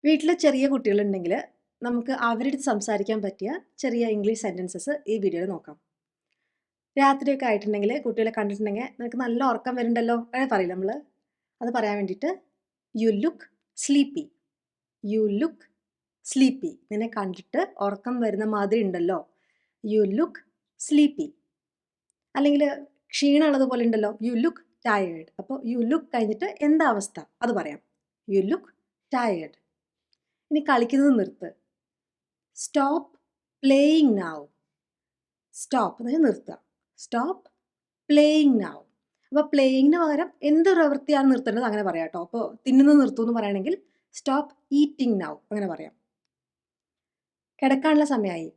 വീട്ടിൽ ചെറിയ കുട്ടികളുണ്ടെങ്കിൽ നമുക്ക് അവരുടെ സംസാരിക്കാൻ പറ്റിയ ചെറിയ ഇംഗ്ലീഷ് സെൻറ്റൻസസ് ഈ വീഡിയോയിൽ നോക്കാം. രാത്രിയൊക്കെ ആയിട്ടുണ്ടെങ്കിൽ കുട്ടികളെ കണ്ടിട്ടുണ്ടെങ്കിൽ നിനക്ക് നല്ല ഉറക്കം വരുന്നുണ്ടല്ലോ അങ്ങനെ പറയില്ല നമ്മൾ. അത് പറയാൻ വേണ്ടിയിട്ട് you look sleepy, you look sleepy, നിന്നെ കണ്ടിട്ട് ഉറക്കം വരുന്ന മാതിരി ഉണ്ടല്ലോ, യു ലുക്ക് സ്ലീപ്പി. അല്ലെങ്കിൽ ക്ഷീണമുള്ളതുപോലെ ഉണ്ടല്ലോ, യു ലുക്ക് ടയേർഡ്. അപ്പോൾ യു ലുക്ക് കഴിഞ്ഞിട്ട് എന്താ അവസ്ഥ അത് പറയാം, യു ലുക്ക് ടയേർഡ്. ഇനി കളിക്കുന്നത് നിർത്ത്, സ്റ്റോപ്പ് പ്ലേയിങ് നൗ. സ്റ്റോപ്പ് എന്ന് വെച്ചാൽ നിർത്തുക, സ്റ്റോപ്പ് പ്ലേയിങ് നൗ. അപ്പോൾ പ്ലേയിങ്ങിന് പകരം എന്ത് പ്രവൃത്തിയാണ് നിർത്തേണ്ടത് അങ്ങനെ പറയാം കേട്ടോ. അപ്പോൾ തിന്നുന്നത് നിർത്തും എന്ന് പറയുകയാണെങ്കിൽ സ്റ്റോപ്പ് ഈറ്റിംഗ് നൗ അങ്ങനെ പറയാം. കിടക്കാനുള്ള സമയമായി,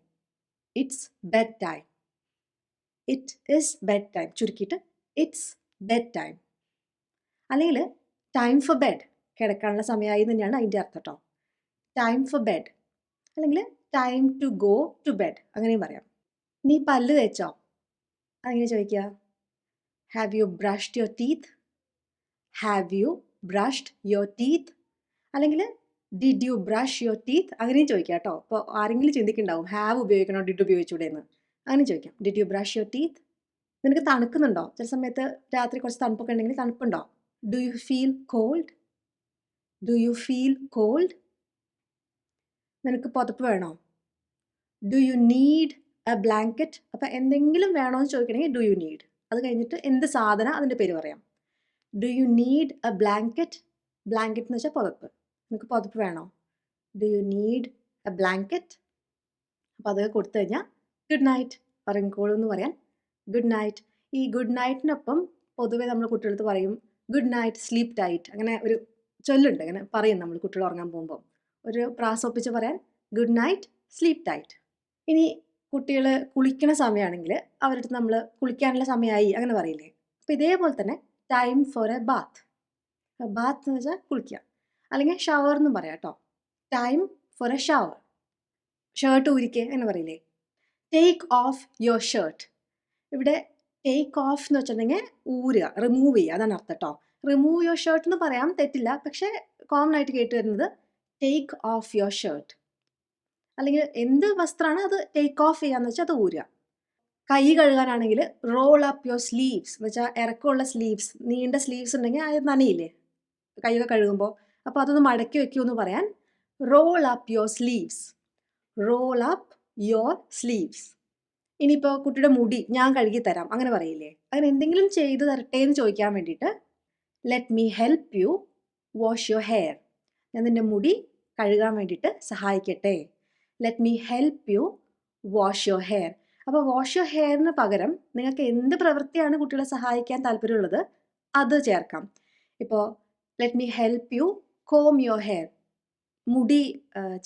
it's bed time. It is bed time, ചുരുക്കിയിട്ട് ഇറ്റ്സ് ബെഡ് ടൈം. അല്ലെങ്കിൽ ടൈം ഫോർ ബെഡ്, കിടക്കാനുള്ള സമയമായി തന്നെയാണ് അതിൻ്റെ അർത്ഥം കേട്ടോ. ടൈം ഫോർ ബെഡ് അല്ലെങ്കിൽ time to go to bed അങ്ങനെയും പറയാം. നീ പല്ല് തേച്ചോ അങ്ങനെ ചോദിക്കുക, have you brushed your teeth, have you brushed your teeth. അല്ലെങ്കിൽ did you brush your teeth അങ്ങനെയും ചോദിക്കാം കേട്ടോ. അപ്പോൾ ആരെങ്കിലും ചിന്തിക്കുന്നുണ്ടാവും ഹാവ് ഉപയോഗിക്കണോ ഡിഡ് ഉപയോഗിച്ചൂടെ എന്ന്. അങ്ങനെ ചോദിക്കാം, did you brush your teeth. നിനക്ക് തണുക്കുന്നുണ്ടോ, ചില സമയത്ത് രാത്രി കുറച്ച് തണുപ്പൊക്കെ ഉണ്ടെങ്കിൽ തണുപ്പുണ്ടോ, do you feel cold, do you feel cold. നിനക്ക് പുതപ്പ് വേണോ, do you need a blanket. അപ്പം എന്തെങ്കിലും വേണോ എന്ന് ചോദിക്കണമെങ്കിൽ ഡു യു നീഡ്. അത് കഴിഞ്ഞിട്ട് എന്ത് സാധനം അതിൻ്റെ പേര് പറയാം, do you need a blanket. Blanket എന്ന് വെച്ചാൽ പുതപ്പ്, നിനക്ക് പുതപ്പ് വേണോ, do you need a blanket. അപ്പോൾ അത് കൊടുത്തു കഴിഞ്ഞാൽ ഗുഡ് നൈറ്റ്, ഉറങ്ങിക്കോളൂ എന്ന് പറയാൻ ഗുഡ് നൈറ്റ്. ഈ ഗുഡ് നൈറ്റിനൊപ്പം പൊതുവേ നമ്മൾ കുട്ടികളടുത്ത് പറയും ഗുഡ് നൈറ്റ് സ്ലീപ്പ് ടൈറ്റ്, അങ്ങനെ ഒരു ചൊല്ലുണ്ട്, അങ്ങനെ പറയും നമ്മൾ കുട്ടികൾ ഉറങ്ങാൻ പോകുമ്പോൾ. ഒരു പ്രാസൊപ്പിച്ച് പറയാൻ ഗുഡ് നൈറ്റ് സ്ലീപ്പ് ടൈറ്റ്. ഇനി കുട്ടികൾ കുളിക്കണ സമയമാണെങ്കിൽ അവരുടെ അടുത്ത് നമ്മൾ കുളിക്കാനുള്ള സമയമായി അങ്ങനെ പറയില്ലേ. അപ്പോൾ ഇതേപോലെ തന്നെ time for a bath. Bath എന്ന് വെച്ചാൽ കുളിക്കുക, അല്ലെങ്കിൽ ഷവർ എന്നും പറയാം കേട്ടോ. Time for a shower. Shirt ഊരിക്കേ എന്ന് പറയില്ലേ. Take off your shirt. ഇവിടെ ടേക്ക് ഓഫ് എന്ന് വെച്ചിട്ടുണ്ടെങ്കിൽ ഊരുക, റിമൂവ് ചെയ്യുക, അതാണ് അർത്ഥം കേട്ടോ. റിമൂവ് യുവർ ഷർട്ട് എന്ന് പറയാം, തെറ്റില്ല. പക്ഷേ കോമൺ ആയിട്ട് കേട്ട് വരുന്നത് ടേക്ക് ഓഫ് യുവർ ഷർട്ട്. അല്ലെങ്കിൽ എന്ത് വസ്ത്രമാണ് അത് ടേക്ക് ഓഫ് ചെയ്യാന്ന് വെച്ചാൽ അത് ഊരുക. കൈ കഴുകാനാണെങ്കിൽ റോൾ അപ്പ് യുവർ സ്ലീവ്സ് എന്ന് വെച്ചാൽ ഇറക്കമുള്ള സ്ലീവ്സ്, നീണ്ട സ്ലീവ്സ് ഉണ്ടെങ്കിൽ അത് നനയില്ലേ കൈയൊക്കെ കഴുകുമ്പോൾ. അപ്പോൾ അതൊന്ന് മടക്കി വെക്കുമെന്ന് പറയാൻ role up your sleeves, role up your sleeves. ഇനിയിപ്പോൾ കുട്ടിയുടെ മുടി ഞാൻ കഴുകി തരാം അങ്ങനെ പറയില്ലേ. അങ്ങനെ എന്തെങ്കിലും ചെയ്ത് തരട്ടെ എന്ന് ചോദിക്കാൻ വേണ്ടിയിട്ട് let me help U wash your hair. ഞാൻ നിൻ്റെ മുടി കഴുകാൻ വേണ്ടിയിട്ട് സഹായിക്കട്ടെ. Let me help U wash your hair. അപ്പോൾ വാഷ് യുവർ ഹെയറിന് പകരം നിങ്ങൾക്ക് എന്ത് പ്രവൃത്തിയാണ് കുട്ടികളെ സഹായിക്കാൻ താല്പര്യമുള്ളത് അത് ചേർക്കാം. ഇപ്പോൾ let me help you comb your hair, മുടി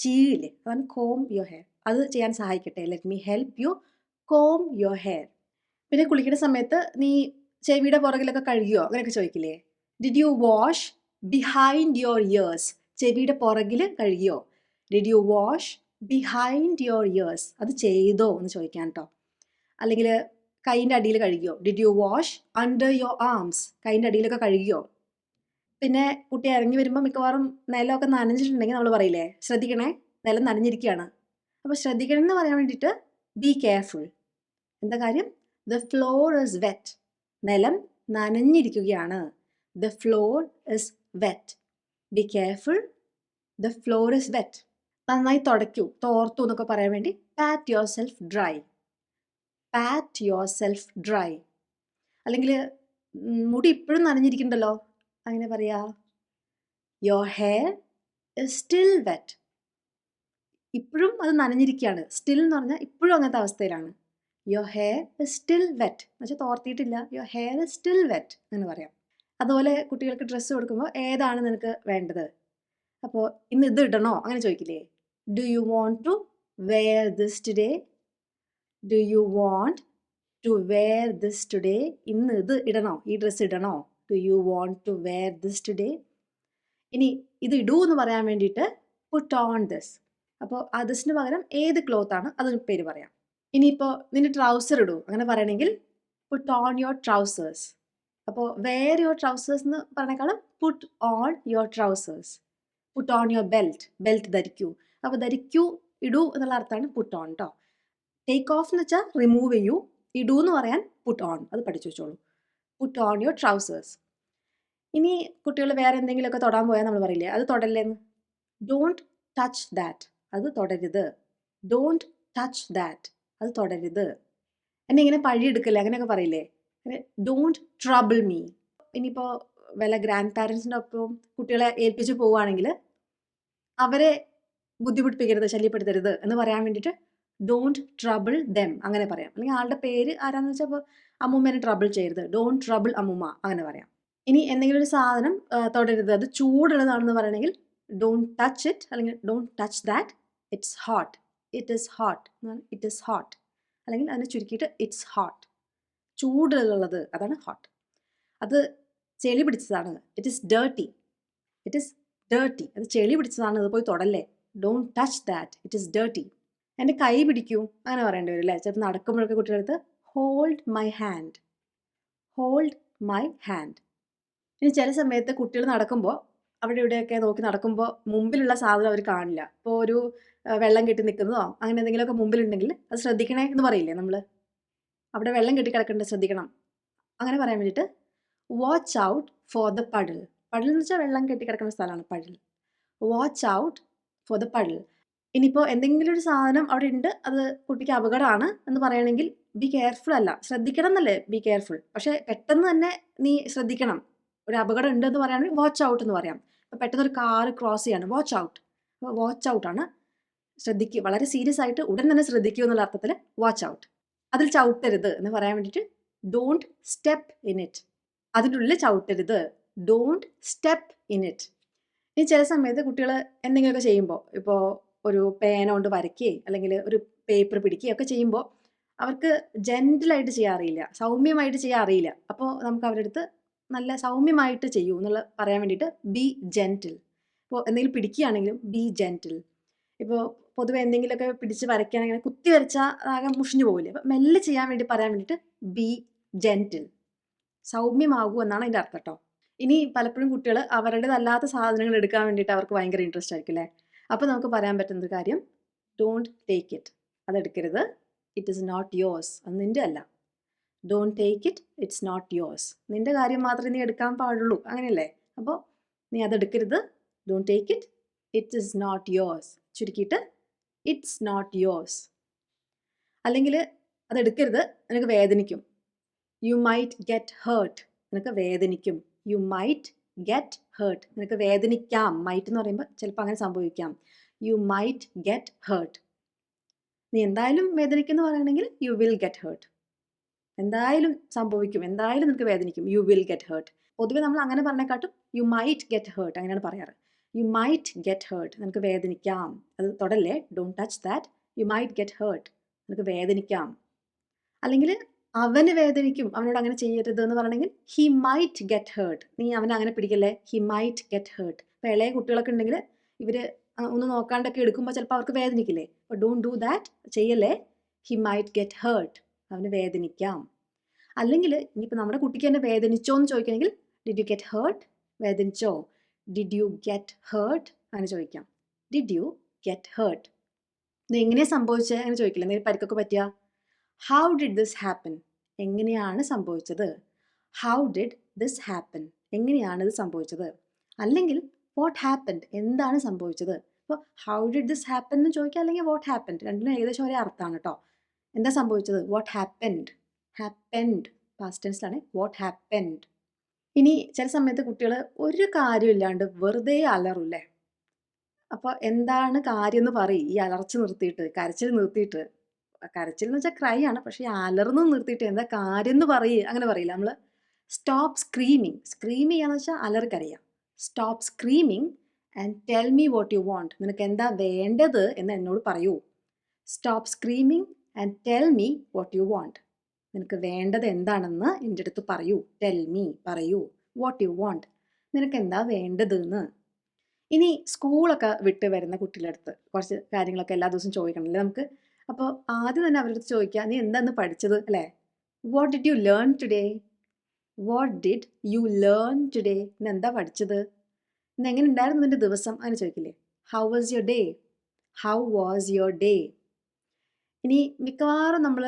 ചീഴില്ലേ, അതാണ് കോം യുവർ ഹെയർ, അത് ചെയ്യാൻ സഹായിക്കട്ടെ. Let me help you comb your hair. പിന്നെ കുളിക്കുന്ന സമയത്ത് നീ ചെവിയുടെ പുറകിലൊക്കെ കഴുകിയോ അങ്ങനെയൊക്കെ ചോദിക്കില്ലേ. Did you wash behind your ears. ചെവിയുടെ പുറകിൽ കഴുകിയോ, did you wash behind your ears, അത് ചെയ്തോ എന്ന് ചോദിക്കാൻ കേട്ടോ. അല്ലെങ്കിൽ കൈൻ്റെ അടിയിൽ കഴുകിയോ, did you wash under your arms, കൈൻ്റെ അടിയിലൊക്കെ കഴുകിയോ. പിന്നെ കുട്ടി ഇറങ്ങി വരുമ്പോൾ മിക്കവാറും നിലമൊക്കെ നനഞ്ഞിട്ടുണ്ടെങ്കിൽ നമ്മൾ പറയില്ലേ ശ്രദ്ധിക്കണേ നിലം നനഞ്ഞിരിക്കുകയാണ്. അപ്പോൾ ശ്രദ്ധിക്കണം എന്ന് പറയാൻ വേണ്ടിയിട്ട് ബി കെയർഫുൾ. എന്താ കാര്യം, ദ ഫ്ലോർ ഇസ് വെറ്റ്, നിലം നനഞ്ഞിരിക്കുകയാണ്. The floor is wet, be careful, the floor is wet. നന്നായി തുടയ്ക്കൂ, തോർത്തു എന്നൊക്കെ പറയാൻ വേണ്ടി pat yourself dry, pat yourself dry. അല്ലെങ്കിൽ മുടി ഇപ്പോഴും നനഞ്ഞിരിക്കണ്ടല്ലോ അങ്ങനെ പറയാ, your hair is still wet. ഇപ്പോഴും അത് നനഞ്ഞിരിക്കുകയാണ്, സ്റ്റിൽ എന്ന് പറഞ്ഞാൽ ഇപ്പോഴും അങ്ങനത്തെ അവസ്ഥയിലാണ്. Your hair is still wet എന്ന് വെച്ചാൽ തോർത്തിയിട്ടില്ല, your hair is still wet എന്ന് പറയാം. അതുപോലെ കുട്ടികൾക്ക് ഡ്രസ്സ് കൊടുക്കുമ്പോൾ ഏതാണ് നിനക്ക് വേണ്ടത്, അപ്പോൾ ഇന്ന് ഇത് ഇടണോ അങ്ങനെ ചോദിക്കില്ലേ. Do you want to wear this today, do you want to wear this today. ഇന്ന് ഇത് ഇടണോ, ഈ ഡ്രസ്സ് ഇടണോ, do you want to wear this today. ഇനി ഇത് ഇടൂ എന്ന് പറയാൻ വേണ്ടിയിട്ട് പുട്ട് ഓൺ ദിസ്. അപ്പോൾ ആ ദിസിന് പകരം ഏത് ക്ലോത്താണ് അതിന് പേര് പറയാം. ഇനിയിപ്പോൾ നിന്റെ ട്രൗസർ ഇടൂ അങ്ങനെ പറയണമെങ്കിൽ പുട്ട് ഓൺ യുവർ ട്രൗസേഴ്സ്. അപ്പോൾ വെയർ യുവർ ട്രൗസേഴ്സ് എന്ന് പറഞ്ഞേക്കാളും put on your trousers. Put on your belt ധരിക്കൂ. അപ്പോൾ ധരിക്കൂ, ഇടൂ എന്നുള്ള അർത്ഥമാണ് പുട്ട് ഓൺ കേട്ടോ. ടേക്ക് ഓഫ് എന്ന് വെച്ചാൽ റിമൂവ് ചെയ്യൂ, ഇടൂ എന്ന് പറയാൻ പുട്ട് ഓൺ, അത് പഠിച്ചു വെച്ചോളൂ. Puttu on your trousers. ഇനി കുട്ടികൾ വേറെ എന്തെങ്കിലുമൊക്കെ തൊടാൻ പോയാൽ നമ്മൾ പറയില്ലേ അത് തൊടല്ലേന്ന്. ഡോണ്ട് ടച്ച് ദാറ്റ്, അത് തൊടരുത്. ഡോണ്ട് ടച്ച് ദാറ്റ്, അത് തൊടരുത്. എന്നെ ഇങ്ങനെ പഴിയെടുക്കല്ലേ അങ്ങനെയൊക്കെ പറയില്ലേ. Don't trouble me. ഇനിയിപ്പോൾ വല്ല ഗ്രാൻഡ് പാരൻസിൻ്റെ ഒപ്പം കുട്ടികളെ ഏൽപ്പിച്ച് പോവുകയാണെങ്കിൽ അവരെ ബുദ്ധിമുട്ടിപ്പിക്കരുത്, ശല്യപ്പെടുത്തരുത് എന്ന് പറയാൻ വേണ്ടിയിട്ട് ഡോണ്ട് ട്രബിൾ ദെം അങ്ങനെ പറയാം. അല്ലെങ്കിൽ ആളുടെ പേര് ആരാന്ന് വെച്ചാൽ ഇപ്പോൾ അമ്മൂമ്മേനെ ട്രബിൾ ചെയ്യരുത്, ഡോണ്ട് ട്രബിൾ അമ്മൂമ്മ അങ്ങനെ പറയാം. ഇനി എന്തെങ്കിലും ഒരു സാധനം തൊടരുത്, അത് ചൂടുള്ളതാണെന്ന് പറയണമെങ്കിൽ ഡോണ്ട് ടച്ച് ഇറ്റ്, അല്ലെങ്കിൽ don't touch that, it's hot. It is hot, it is hot, അല്ലെങ്കിൽ അതിനെ ചുരുക്കിയിട്ട് ഇറ്റ്സ് ഹോട്ട്. ചൂടുള്ളത് അതാണ് ഹോട്ട്. അത് ചെളി പിടിച്ചതാണ്, it is dirty. It is dirty, അത് ചെളി പിടിച്ചതാണ്, അത് പോയി തൊടല്ലേ. Don't touch that, it is dirty. എൻ്റെ കൈ പിടിക്കൂ അങ്ങനെ പറയേണ്ടി വരും അല്ലേ. ചിലപ്പോൾ നടക്കുമ്പോഴൊക്കെ കുട്ടികളടുത്ത് hold my hand, hold my hand. ഇനി ചില സമയത്ത് കുട്ടികൾ നടക്കുമ്പോൾ അവിടെ ഇവിടെയൊക്കെ നോക്കി നടക്കുമ്പോൾ മുമ്പിലുള്ള സാധനം അവർ കാണില്ല. ഇപ്പോൾ ഒരു വെള്ളം കെട്ടി നിൽക്കുന്നതോ അങ്ങനെ എന്തെങ്കിലുമൊക്കെ മുമ്പിലുണ്ടെങ്കിൽ അത് ശ്രദ്ധിക്കണേ എന്ന് പറയില്ലേ നമ്മൾ. അവിടെ വെള്ളം കെട്ടി കിടക്കേണ്ടത് ശ്രദ്ധിക്കണം അങ്ങനെ പറയാൻ വേണ്ടിയിട്ട് watch out for the puddle. Puddle എന്ന് വെച്ചാൽ വെള്ളം കെട്ടി കിടക്കുന്ന സ്ഥലമാണ് puddle. Watch out for the puddle. ഇനിയിപ്പോൾ എന്തെങ്കിലും ഒരു സാധനം അവിടെ ഉണ്ട്, അത് കുട്ടിക്ക് അപകടമാണ് എന്ന് പറയണമെങ്കിൽ ബി കെയർഫുൾ അല്ല, ശ്രദ്ധിക്കണം എന്നല്ലേ ബി കെയർഫുൾ. പക്ഷേ പെട്ടെന്ന് തന്നെ നീ ശ്രദ്ധിക്കണം, ഒരു അപകടം ഉണ്ട് എന്ന് പറയുകയാണെങ്കിൽ വാച്ച് ഔട്ട് എന്ന് പറയാം. ഇപ്പോൾ പെട്ടെന്ന് ഒരു കാറ് ക്രോസ് ചെയ്യാണ്, വാച്ച് ഔട്ട്. അപ്പോൾ വാച്ച് ഔട്ടാണ്, ശ്രദ്ധിക്കുക, വളരെ സീരിയസ് ആയിട്ട് ഉടൻ തന്നെ ശ്രദ്ധിക്കൂ എന്നുള്ള അർത്ഥത്തിൽ വാച്ച് ഔട്ട്. അതിൽ ചവിട്ടരുത് എന്ന് പറയാൻ വേണ്ടിയിട്ട് ഡോണ്ട് സ്റ്റെപ്പ് ഇൻ ഇറ്റ്. അതിൻ്റെ ഉള്ളിൽ ചവിട്ടരുത്, ഡോണ്ട് സ്റ്റെപ്പ് ഇൻ ഇറ്റ്. ഇനി ചില സമയത്ത് കുട്ടികൾ എന്തെങ്കിലുമൊക്കെ ചെയ്യുമ്പോൾ, ഇപ്പോൾ ഒരു പേന കൊണ്ട് വരയ്ക്കുകയും അല്ലെങ്കിൽ ഒരു പേപ്പർ പിടിക്കുകയും ഒക്കെ ചെയ്യുമ്പോൾ അവർക്ക് ജെൻറ്റിലായിട്ട് ചെയ്യാൻ അറിയില്ല, സൗമ്യമായിട്ട് ചെയ്യാൻ അറിയില്ല. അപ്പോൾ നമുക്ക് അവരുടെ അടുത്ത് നല്ല സൗമ്യമായിട്ട് ചെയ്യൂ എന്നുള്ള പറയാൻ വേണ്ടിയിട്ട് ബി ജെൻറ്റിൽ. ഇപ്പോൾ എന്തെങ്കിലും പിടിക്കുകയാണെങ്കിലും ബി ജെൻറ്റിൽ. ഇപ്പോൾ പൊതുവെ എന്തെങ്കിലുമൊക്കെ പിടിച്ച് വരയ്ക്കുകയാണെങ്കിൽ കുത്തി വരച്ചാൽ ആകെ മുഷിഞ്ഞു പോകില്ലേ. അപ്പോൾ മെല്ലെ ചെയ്യാൻ വേണ്ടി പറയാൻ വേണ്ടിയിട്ട് ബി ജെൻറ്റിൽ, സൗമ്യമാകൂ എന്നാണ് അതിൻ്റെ അർത്ഥം കേട്ടോ. ഇനി പലപ്പോഴും കുട്ടികൾ അവരുടേതല്ലാത്ത സാധനങ്ങൾ എടുക്കാൻ വേണ്ടിയിട്ട് അവർക്ക് ഭയങ്കര ഇൻട്രസ്റ്റ് ആയിരിക്കും അല്ലേ. അപ്പോൾ നമുക്ക് പറയാൻ പറ്റുന്നൊരു കാര്യം ഡോണ്ട് ടേക്ക് ഇറ്റ്, അതെടുക്കരുത്. ഇറ്റ് ഈസ് നോട്ട് യോഴ്സ്, അത് നിൻ്റെ അല്ല. Don't take it, it's not yours. നിൻ്റെ കാര്യം മാത്രമേ നീ എടുക്കാൻ പാടുള്ളൂ അങ്ങനെയല്ലേ. അപ്പോൾ നീ അതെടുക്കരുത്, don't take it, it is not yours. ചുരുക്കിയിട്ട് ഇറ്റ്സ് നോട്ട് യോഴ്സ്. അല്ലെങ്കിൽ അതെടുക്കരുത്, നിനക്ക് വേദനിക്കും. യു മൈറ്റ് ഗെറ്റ് ഹേർട്ട്, നിനക്ക് വേദനിക്കും. യു മൈറ്റ് ഗെറ്റ് ഹേർട്ട്, നിനക്ക് വേദനിക്കാം. മൈറ്റ് എന്ന് പറയുമ്പോൾ ചിലപ്പോൾ അങ്ങനെ സംഭവിക്കാം. You might get hurt. നീ എന്തായാലും വേദനിക്കുന്നു പറയണമെങ്കിൽ യു വിൽ ഗെറ്റ് ഹേർട്ട്. എന്തായാലും സംഭവിക്കും, എന്തായാലും നിനക്ക് വേദനിക്കും, യു വിൽ ഗെറ്റ് ഹേർട്ട്. പൊതുവെ നമ്മൾ അങ്ങനെ പറഞ്ഞേക്കാട്ടും യു മൈറ്റ് ഗെറ്റ് ഹേർട്ട് അങ്ങനെയാണ് പറയാറ്. യു മൈറ്റ് ഗെറ്റ് ഹേർട്ട്, നിനക്ക് വേദനിക്കാം. അത് തൊടല്ലേ, don't touch that. You might get hurt, നിനക്ക് വേദനിക്കാം. അല്ലെങ്കിൽ അവന് വേദനിക്കും, അവനോട് അങ്ങനെ ചെയ്യരുത് എന്ന് പറയണമെങ്കിൽ ഹി മൈറ്റ് ഗെറ്റ് ഹേർട്ട്. നീ അവനെ അങ്ങനെ പിടിക്കല്ലേ, ഹി മൈറ്റ് ഗെറ്റ് ഹേർട്ട്. ഇപ്പോൾ ഇളയ കുട്ടികളൊക്കെ ഉണ്ടെങ്കിൽ ഇവർ ഒന്ന് നോക്കാണ്ടൊക്കെ എടുക്കുമ്പോൾ ചിലപ്പോൾ അവർക്ക് വേദനിക്കില്ലേ. അപ്പോൾ ഡോണ്ട് ഡു ദാറ്റ്, ചെയ്യല്ലേ. ഹി മൈറ്റ് ഗെറ്റ് ഹേർട്ട്, അവന് വേദനിക്കാം. അല്ലെങ്കിൽ ഇനിയിപ്പോൾ നമ്മുടെ കുട്ടിക്ക് തന്നെ വേദനിച്ചോ എന്ന് ചോദിക്കണമെങ്കിൽ ഡിഡ് യു ഗെറ്റ് ഹേർട്ട്, വേദനിച്ചോ. ഡിഡ് യു ഗെറ്റ് ഹേർട്ട് അങ്ങനെ ചോദിക്കാം. Did you get hurt. ഇത് എങ്ങനെയാണ് സംഭവിച്ചത് അങ്ങനെ ചോദിക്കില്ല. എന്തെങ്കിലും പരിക്കൊക്കെ പറ്റിയ ഹൗ ഡിഡ് ദിസ് ഹാപ്പൻ, എങ്ങനെയാണ് സംഭവിച്ചത്. ഹൗ ഡിഡ് ദിസ് ഹാപ്പൻ, എങ്ങനെയാണ് ഇത് സംഭവിച്ചത്. അല്ലെങ്കിൽ വാട്ട് ഹാപ്പൻഡ്, എന്താണ് സംഭവിച്ചത്. ഇപ്പോൾ ഹൗ ഡിഡ് ദിസ് ഹാപ്പൻ എന്ന് ചോദിക്കുക, അല്ലെങ്കിൽ വാട്ട് ഹാപ്പൻഡ്, രണ്ടിനും ഏകദേശം ഒരേ അർത്ഥമാണ് കേട്ടോ. എന്താ സംഭവിച്ചത്, വാട്ട് ഹാപ്പൻഡ്. ഹാപ്പൻഡ് പാസ്റ്റ് ടെൻസിലാണ്, വാട്ട് ഹാപ്പൻഡ്. ഇനി ചില സമയത്ത് കുട്ടികൾ ഒരു കാര്യമില്ലാണ്ട് വെറുതെ അലറില്ലേ. അപ്പോൾ എന്താണ് കാര്യം എന്ന് പറയും, ഈ അലർച്ച നിർത്തിയിട്ട്, കരച്ചിൽ നിർത്തിയിട്ട്. കരച്ചിൽ എന്ന് വെച്ചാൽ ക്രൈ ആണ്, പക്ഷേ ഈ അലർന്ന് നിർത്തിയിട്ട് എന്താ കാര്യം എന്ന് പറയുക അങ്ങനെ പറയില്ല നമ്മൾ. സ്റ്റോപ്പ് സ്ക്രീമിങ്, സ്ക്രീം ചെയ്യാന്ന് വെച്ചാൽ അലറിക്കറിയാം. Stop screaming and tell me what you want, നിനക്ക് എന്താ വേണ്ടത് എന്ന് എന്നോട് പറയൂ. Stop screaming and tell me what you want, നിനക്ക് വേണ്ടത് എന്താണെന്ന് എൻ്റെ അടുത്ത് പറയൂ. ടെൽ മീ, പറയൂ. വാട്ട് യു വാണ്ട്, നിനക്ക് എന്താ വേണ്ടതെന്ന്. ഇനി സ്കൂളൊക്കെ വിട്ട് വരുന്ന കുട്ടികളുടെ അടുത്ത് കുറച്ച് കാര്യങ്ങളൊക്കെ എല്ലാ ദിവസവും ചോദിക്കണമല്ലേ നമുക്ക്. അപ്പോൾ ആദ്യം തന്നെ അവരുടെ അടുത്ത് ചോദിക്കുക, നീ എന്താന്ന് പഠിച്ചത് അല്ലേ. What did you learn today, what did you learn today, ഇന്ന് എന്താ പഠിച്ചത്. ഇന്ന് എങ്ങനെ ഉണ്ടായിരുന്നു നിന്റെ ദിവസം അങ്ങനെ ചോദിക്കില്ലേ. How was your day, how was your day. ഇനി മിക്കവാറും നമ്മൾ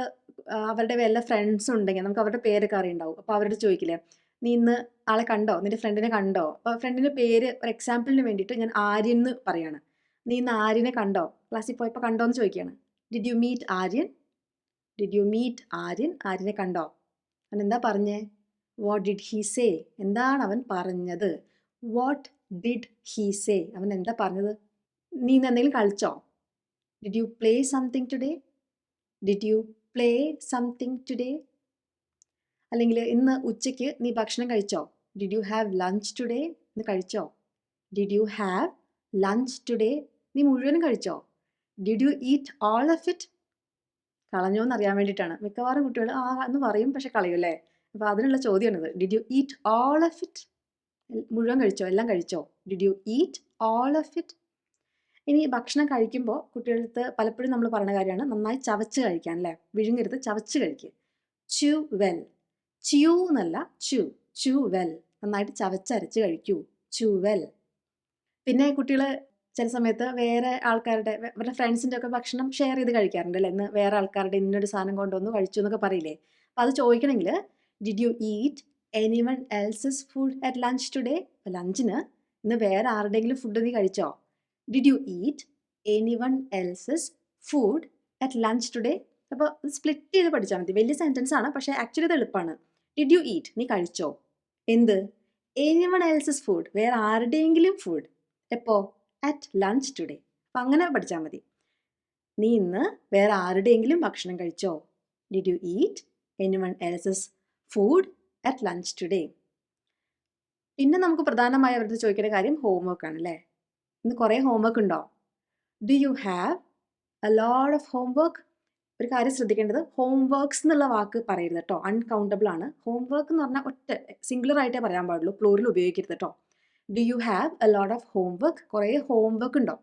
അവരുടെ വല്ല ഫ്രണ്ട്സും ഉണ്ടെങ്കിൽ നമുക്ക് അവരുടെ പേരൊക്കെ അറിയുണ്ടാവും. അപ്പോൾ അവരോട് ചോദിക്കില്ലേ, നീ ഇന്ന് ആളെ കണ്ടോ, നിന്റെ ഫ്രണ്ടിനെ കണ്ടോ. അപ്പോൾ ഫ്രണ്ടിൻ്റെ പേര് ഒരു എക്സാമ്പിളിന് വേണ്ടിയിട്ട് ഞാൻ ആര്യൻ എന്ന് പറയാണ്. നീ ഇന്ന് ആര്യനെ കണ്ടോ, ക്ലാസ്സിൽ പോയപ്പോൾ കണ്ടോ എന്ന് ചോദിക്കുകയാണ്. Did you meet Aryan, did you meet Aryan, ആര്യനെ കണ്ടോ. അവൻ എന്താ പറഞ്ഞേ, വാട്ട് ഡിഡ് ഹീ സേ, എന്താണ് അവൻ പറഞ്ഞത്. വാട്ട് ഡിഡ് ഹീ സേ, അവൻ എന്താ പറഞ്ഞത്. നീ ഇന്ന് എന്തെങ്കിലും കളിച്ചോ, did you play something today, did you play something today. അല്ലെങ്കിൽ ഇന്ന് ഉച്ചയ്ക്ക് നീ ഭക്ഷണം കഴിച്ചോ, did you have lunch today, ഇന്ന് കഴിച്ചോ. Did you have lunch today, നീ മുഴുവനും കഴിച്ചോ. Did you eat all of it, കളഞ്ഞോ എന്ന് അറിയാൻ വേണ്ടിയിട്ടാണ്. മിക്കവാറും കുട്ടികൾ ആ എന്ന് പറയും പക്ഷെ കളയും അല്ലേ. അപ്പോൾ അതിനുള്ള ചോദ്യമാണിത്. Did you eat all of it, മുഴുവൻ കഴിച്ചോ, എല്ലാം കഴിച്ചോ. Did you eat all of it. ഇനി ഭക്ഷണം കഴിക്കുമ്പോൾ കുട്ടികളടുത്ത് പലപ്പോഴും നമ്മൾ പറയുന്ന കാര്യമാണ് നന്നായി ചവച്ച് കഴിക്കാൻ അല്ലേ. വിഴുങ്ങരുത്, ചവച്ച് കഴിക്കുക. ച്യൂ വെൽ, ച്യൂ എന്നല്ല ച്യൂ വെൽ, നന്നായിട്ട് ചവച്ചരച്ച് കഴിക്കൂ, ച്യൂ വെൽ. പിന്നെ കുട്ടികൾ ചില സമയത്ത് വേറെ ആൾക്കാരുടെ അവരുടെ ഫ്രണ്ട്സിൻ്റെ ഒക്കെ ഭക്ഷണം ഷെയർ ചെയ്ത് കഴിക്കാറുണ്ട് അല്ലേ. ഇന്ന് വേറെ ആൾക്കാരുടെ ഇന്നൊരു സാധനം കൊണ്ടുവന്ന് കഴിച്ചു എന്നൊക്കെ പറയില്ലേ. അപ്പോൾ അത് ചോദിക്കണമെങ്കിൽ did you eat anyone else's food at lunch today. അപ്പോൾ ലഞ്ചിന് ഇന്ന് വേറെ ആരുടെയെങ്കിലും ഫുഡ് നീ കഴിച്ചോ. Did you eat anyone else's food at lunch today. അപ്പോൾ സ്പ്ലിറ്റ് ചെയ്ത് പഠിച്ചാൽ മതി. വലിയ സെൻറ്റൻസ് ആണ് പക്ഷേ ആക്ച്വലി ഇത് എളുപ്പമാണ്. ഡിഡ് യു ഈറ്റ്, നീ കഴിച്ചോ. എന്ത്, എനിവൺ എൽസസ് ഫുഡ്, വേറെ ആരുടെയെങ്കിലും ഫുഡ്. എപ്പോൾ, അറ്റ് ലഞ്ച് ടുഡേ. അപ്പം അങ്ങനെ പഠിച്ചാൽ മതി. നീ ഇന്ന് വേറെ ആരുടെയെങ്കിലും ഭക്ഷണം കഴിച്ചോ. Did you eat anyone else's food at lunch today. പിന്നെ നമുക്ക് പ്രധാനമായി അവരുടെ ചോദിക്കേണ്ട കാര്യം ഹോംവർക്ക് ആണ് അല്ലേ. ഇന്ന് കുറേ ഹോംവർക്ക് ഉണ്ടോ. Do you have a lot of homework. ഒരു കാര്യം ശ്രദ്ധിക്കേണ്ടത്, ഹോംവർക്ക്സ് എന്നുള്ള വാക്ക് പറയരുത് കേട്ടോ, അൺകൗണ്ടബിൾ ആണ്. ഹോംവർക്ക് എന്ന് പറഞ്ഞാൽ ഒറ്റ സിംഗുലർ ആയിട്ടേ പറയാൻ പാടുള്ളൂ, പ്ലൂറൽ ഉപയോഗിക്കരുത് കേട്ടോ. Do you have a lot of homework, കുറേ ഹോംവർക്ക് ഉണ്ടോ.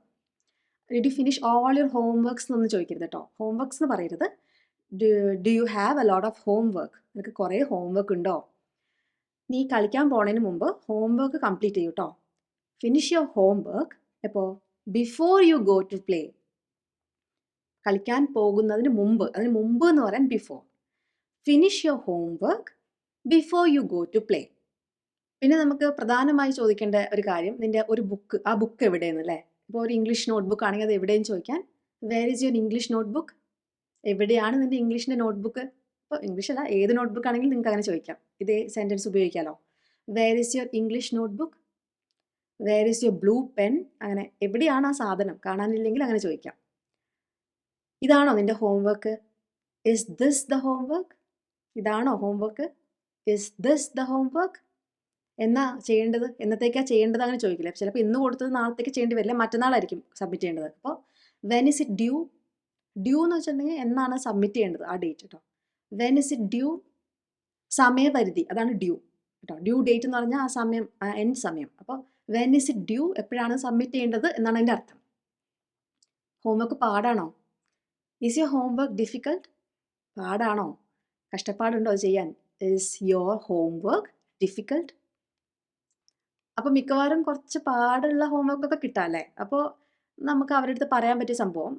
Did you finish all your homeworks എന്നൊന്നും ചോദിക്കരുത് കേട്ടോ. ഹോംവർക്ക്സ് എന്ന് പറയരുത്. Do you have a lot of homework, നിനക്ക് കുറേ ഹോംവർക്ക് ഉണ്ടോ. നീ കളിക്കാൻ പോണതിന് മുമ്പ് ഹോംവർക്ക് കംപ്ലീറ്റ് ചെയ്യൂ കേട്ടോ. ഫിനിഷ് യുവർ ഹോംവർക്ക് എപ്പോൾ, before you go to play. കളിക്കാൻ പോകുന്നതിന് മുമ്പ്, അതിന് മുമ്പ് എന്ന് പറയാൻ before. Finish your homework before you go to play. പിന്നെ നമുക്ക് പ്രധാനമായി ചോദിക്കേണ്ട ഒരു കാര്യം, നിന്റെ ഒരു ബുക്ക്, ആ ബുക്ക് എവിടെയെന്ന് അല്ലേ. ഇപ്പോൾ ഒരു ഇംഗ്ലീഷ് നോട്ട്ബുക്ക് ആണെങ്കിൽ അത് എവിടെയെന്ന് ചോദിക്കാൻ, where is your English notebook, എവിടെയാണ് നിന്റെ ഇംഗ്ലീഷിൻ്റെ നോട്ട്ബുക്ക്. ഇപ്പോൾ ഇംഗ്ലീഷ് അല്ല, ഏത് നോട്ട്ബുക്ക് ആണെങ്കിലും നിങ്ങൾക്ക് അങ്ങനെ ചോദിക്കാം, ഇതേ സെൻറ്റൻസ് ഉപയോഗിക്കാമല്ലോ. Where is your English notebook, where is your blue pen, അങ്ങനെ എവിടെയാണ് ആ സാധനം, കാണാനില്ലെങ്കിൽ അങ്ങനെ ചോദിക്കാം. ഇതാണോ നിന്റെ homework, is this the homework, ഇതാണോ homework, is this the homework. എന്നാ ചെയ്യേണ്ടത്, എന്നത്തേക്കാണ് ചെയ്യേണ്ടത് അങ്ങനെ ചോദിക്കില്ല. ചിലപ്പോൾ ഇന്ന് കൊടുത്തത് നാളത്തേക്ക് ചെയ്യേണ്ടി വരില്ല, മറ്റന്നാളായിരിക്കും സബ്മിറ്റ് ചെയ്യേണ്ടത്. അപ്പോൾ when is it due, due എന്ന് വെച്ചിട്ടുണ്ടെങ്കിൽ എന്നാണ് സബ്മിറ്റ് ചെയ്യേണ്ടത് ആ ഡേറ്റ് കേട്ടോ. വെൻ ഇസ് ഇറ്റ് ഡ്യൂ, സമയപരിധി, അതാണ് ഡ്യൂ കേട്ടോ. ഡ്യൂ ഡേറ്റ് എന്ന് പറഞ്ഞാൽ ആ സമയം, എൻഡ് സമയം. അപ്പോൾ വെൻ ഇസ് ഇറ്റ് ഡ്യൂ, എപ്പോഴാണ് സബ്മിറ്റ് ചെയ്യേണ്ടത് എന്നാണ് അതിൻ്റെ അർത്ഥം. ഹോംവർക്ക് പാടാണോ, ഈസ് യുവർ ഹോംവർക്ക് ഡിഫിക്കൽട്ട്, പാടാണോ, കഷ്ടപ്പാടുണ്ടോ ചെയ്യാൻ. Is your homework difficult. അപ്പോൾ മിക്കവാറും കുറച്ച് പാടുള്ള ഹോംവർക്കൊക്കെ കിട്ടാം അല്ലേ. അപ്പോൾ നമുക്ക് അവരുടെ അടുത്ത് പറയാൻ പറ്റിയ സംഭവം,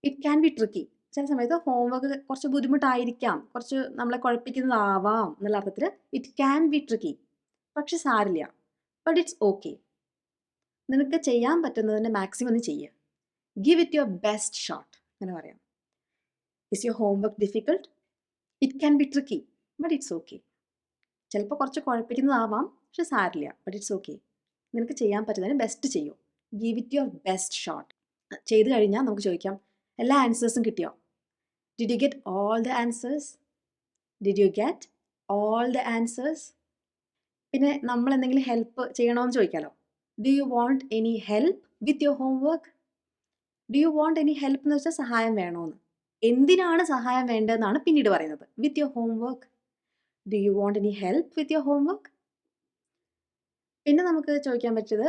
ഇറ്റ് ക്യാൻ ബി ട്രിക്കി. ചില സമയത്ത് ഹോംവർക്ക് കുറച്ച് ബുദ്ധിമുട്ടായിരിക്കാം, കുറച്ച് നമ്മളെ കുഴപ്പിക്കുന്നതാവാം എന്നുള്ള അർത്ഥത്തിൽ ഇറ്റ് ക്യാൻ ബി ട്രിക്കി. പക്ഷെ സാരില്ല, ബട്ട് ഇറ്റ്സ് ഓക്കെ. നിനക്ക് ചെയ്യാൻ പറ്റുന്നതിൻ്റെ മാക്സിമം നീ ചെയ്യുക. Give it your best shot അങ്ങനെ പറയാം. Is your homework difficult, it can be tricky, but it's okay. ചിലപ്പോൾ കുറച്ച് കുഴപ്പിക്കുന്നതാവാം, പക്ഷെ സാരില്ല, ബട്ട് ഇറ്റ്സ് ഓക്കെ. നിനക്ക് ചെയ്യാൻ പറ്റുന്നതിന് ബെസ്റ്റ് ചെയ്യൂ. Give it your best shot. ചെയ്ത് കഴിഞ്ഞാൽ നമുക്ക് ചോദിക്കാം, എല്ലാ ആൻസേഴ്സും കിട്ടിയോ. Did you get all the answers, did you get all the answers. പിന്നെ നമ്മൾ എന്തെങ്കിലും ഹെൽപ്പ് ചെയ്യണമെന്ന് ചോദിക്കാമല്ലോ. Do you want any help with your homework. Do you want any help എന്ന് വെച്ചാൽ സഹായം വേണമെന്ന്. എന്തിനാണ് സഹായം വേണ്ടതെന്നാണ് പിന്നീട് പറയുന്നത്. With your homework. Do you want any help with your homework. പിന്നെ നമുക്ക് ചോദിക്കാൻ പറ്റിയത്,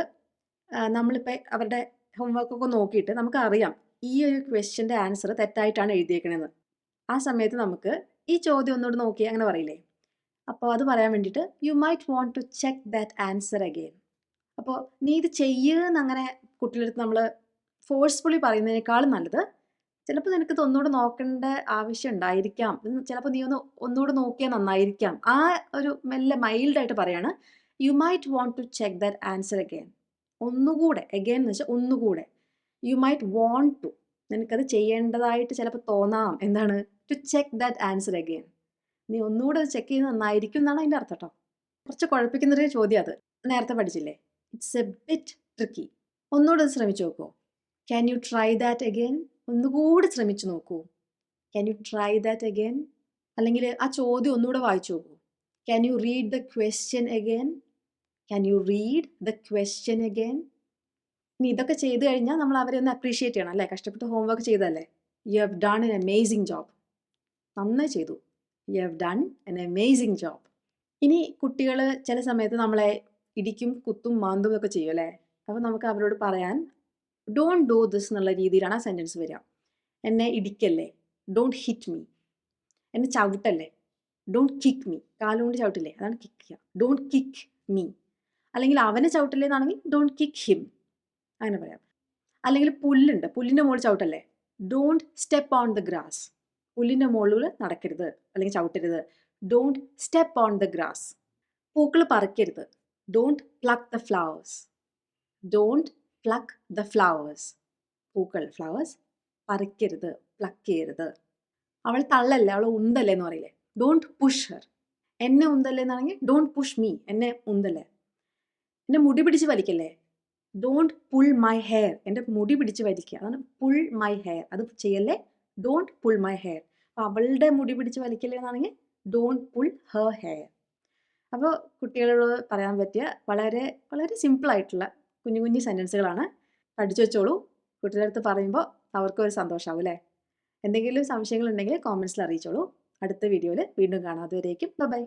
നമ്മളിപ്പോൾ അവരുടെ ഹോംവർക്കൊക്കെ നോക്കിയിട്ട് നമുക്കറിയാം ഈ ഒരു ക്വസ്റ്റ്യൻ്റെ ആൻസർ തെറ്റായിട്ടാണ് എഴുതിയേക്കണതെന്ന്. ആ സമയത്ത് നമുക്ക് ഈ ചോദ്യം ഒന്നുകൂടി നോക്കി അങ്ങനെ പറയില്ലേ. അപ്പോൾ അത് പറയാൻ വേണ്ടിയിട്ട് you might want to check that answer again. അപ്പോൾ നീ ഇത് ചെയ്യുമെന്ന് അങ്ങനെ കുട്ടികളുടെ അടുത്ത് നമ്മൾ ഫോഴ്സ്ഫുള്ളി പറയുന്നതിനേക്കാളും നല്ലത് ചിലപ്പോൾ നിനക്ക് ഇത് ഒന്നുകൂടെ നോക്കേണ്ട ആവശ്യം ഉണ്ടായിരിക്കാം, ചിലപ്പോൾ നീ ഒന്നുകൂടെ നോക്കിയാൽ നന്നായിരിക്കാം, ആ ഒരു മെല്ലെ മൈൽഡായിട്ട് പറയാണ് you might want to check that answer again. ഒന്നുകൂടെ, അഗെയിൻ എന്ന് വെച്ചാൽ ഒന്നുകൂടെ. യു മൈറ്റ് വോണ്ട് ടു, നിനക്കത് ചെയ്യേണ്ടതായിട്ട് ചിലപ്പോൾ തോന്നാം. എന്താണ്? To check that answer again. നീ ഒന്നുകൂടെ അത് ചെക്ക് ചെയ്യുന്നത് നന്നായിരിക്കും എന്നാണ് അതിൻ്റെ അർത്ഥം കേട്ടോ. കുറച്ച് കുഴപ്പിക്കുന്നൊരു ചോദ്യം അത്. നേരത്തെ പഠിച്ചില്ലേ? It's A bit tricky. ഒന്നുകൂടെ അത് ശ്രമിച്ചു നോക്കൂ. Can you try that again? ഒന്നുകൂടി ശ്രമിച്ചു നോക്കൂ. Can you try that again? അല്ലെങ്കിൽ ആ ചോദ്യം ഒന്നുകൂടെ വായിച്ചു നോക്കൂ. Can you read the question again? Can you read the question again? ഇനി ഇതൊക്കെ ചെയ്ത് കഴിഞ്ഞാൽ നമ്മൾ അവരെ ഒന്ന് അപ്രീഷിയേറ്റ് ചെയ്യണം അല്ലേ? കഷ്ടപ്പെട്ട് ഹോംവർക്ക് ചെയ്തല്ലേ? You have done an amazing job. നന്നായി ചെയ്തു. You have done an amazing job. ഇനി കുട്ടികൾ ചില സമയത്ത് നമ്മളെ ഇടിക്കും, കുത്തും, മാന്തും ഒക്കെ ചെയ്യും അല്ലേ? അപ്പോൾ നമുക്ക് അവരോട് പറയാൻ ഡോണ്ട് ഡു ദിസ് എന്നുള്ള രീതിയിലാണ് ആ സെൻറ്റൻസ് വരിക. എന്നെ ഇടിക്കല്ലേ, ഡോണ്ട് ഹിറ്റ് മീ. എന്നെ ചവിട്ടല്ലേ, ഡോണ്ട് കിക്ക് മീ. കാലുകൊണ്ട് ചവിട്ടില്ലേ, അതാണ് കിക്ക് ചെയ്യുക. Don't kick me. അല്ലെങ്കിൽ അവനെ ചവിട്ടല്ലേ എന്നാണെങ്കിൽ ഡോണ്ട് കിക്ക് ഹിം, അങ്ങനെ പറയാം. അല്ലെങ്കിൽ പുല്ലുണ്ട്, പുല്ലിൻ്റെ മുകളിൽ ചവിട്ടല്ലേ, don't step on the grass. പുല്ലിൻ്റെ മുകളിൽ നടക്കരുത് അല്ലെങ്കിൽ ചവിട്ടരുത്, don't step on the grass. പൂക്കൾ പറിക്കരുത്, don't pluck the flowers. Don't pluck the flowers. പൂക്കൾ, ഫ്ലവേഴ്സ് പറിക്കരുത്, പ്ലക്ക് ചെയ്യരുത്. അവൾ തള്ളല്ലേ, അവൾ ഉന്തല്ലേ എന്ന് പറയില്ലേ, ഡോണ്ട് പുഷ് ഹർ. എന്നെ ഉന്തല്ലേ എന്നാണെങ്കിൽ ഡോണ്ട് പുഷ് മീ, എന്നെ ഉന്തല്ലേ. എന്നെ മുടി പിടിച്ച് വലിക്കല്ലേ, ഡോണ്ട് പുൾ മൈ ഹെയർ. എൻ്റെ മുടി പിടിച്ച് വലിക്കുക, അതാണ് പുൾ മൈ ഹെയർ. അത് ചെയ്യല്ലേ, ഡോണ്ട് പുൾ മൈ ഹെയർ. അപ്പോൾ അവളുടെ മുടി പിടിച്ച് വലിക്കല്ലേ എന്നാണെങ്കിൽ ഡോണ്ട് പുൾ ഹെർ ഹെയർ. അപ്പോൾ കുട്ടികളോട് പറയാൻ പറ്റിയ വളരെ വളരെ സിമ്പിളായിട്ടുള്ള കുഞ്ഞു കുഞ്ഞു സെൻറ്റൻസുകളാണ്. പഠിച്ചു വെച്ചോളൂ. കുട്ടികളുടെ അടുത്ത് പറയുമ്പോൾ അവർക്കൊരു സന്തോഷമാവും അല്ലേ? എന്തെങ്കിലും സംശയങ്ങളുണ്ടെങ്കിൽ കോമൻസിൽ അറിയിച്ചോളൂ. അടുത്ത വീഡിയോയിൽ വീണ്ടും കാണാം. അതുവരേക്കും ബൈ.